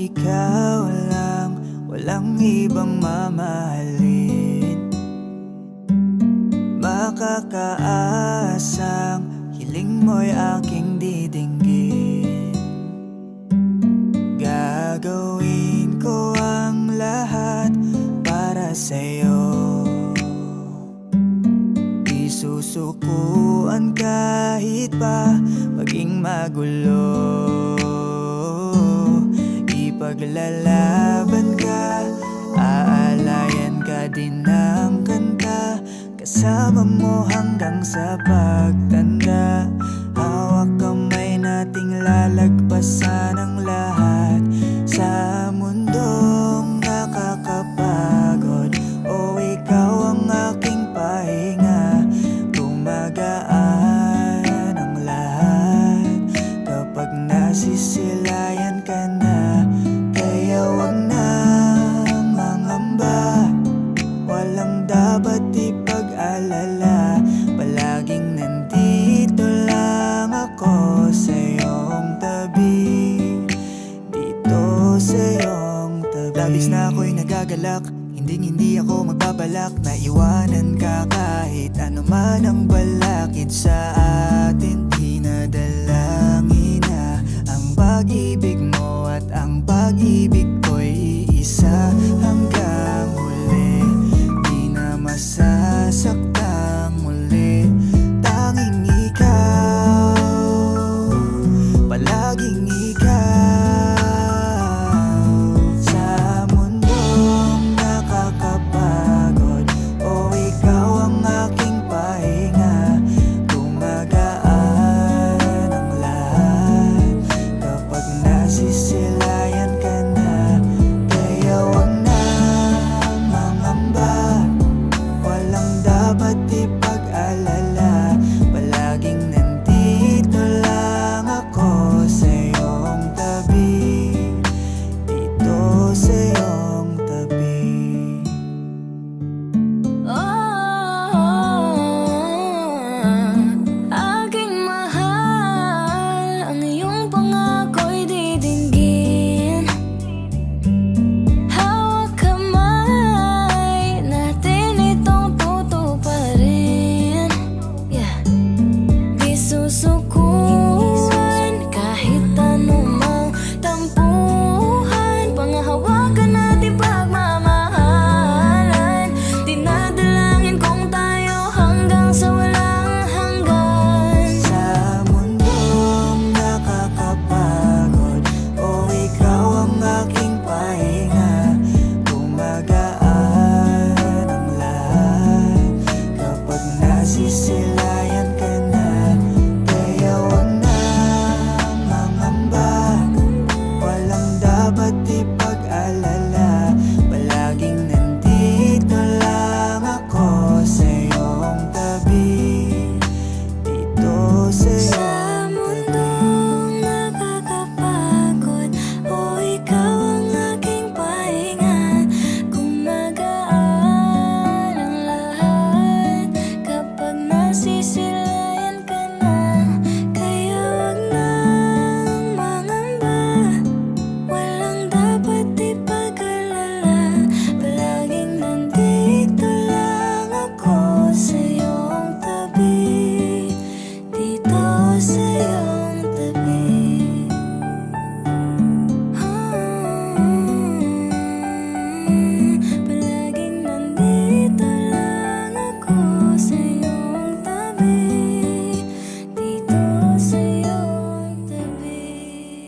ikaw lang, walang ibang mamahalin. Makakaasang hiling mo'y aking didinggin. Gagawin ko ang lahat para sa'yo. Isusukuan kahit pa maging magulo. Ipaglalaban ka, aalayan ka din ng kanta. Kasama mo hanggang sa pagtanda. Hawak kamay nating lalagpasan ang lahat sa mundong nakakapagod. O ikaw ang aking pahinga, gumagaan ang lahat kapag nasisilayan ka na. Kaya wag nang mangamba, walang dapat ipag-alala. Palaging nandito lang ako sa iyong tabi, dito sa iyong tabi. Labis na ako'y nagagalak, hindi ako magbabalak na iwanan ka kahit ano man ang balakid sa atin. Dinadalangin na ang pag-ibig mo at ang pag-ibig ko'y iisa.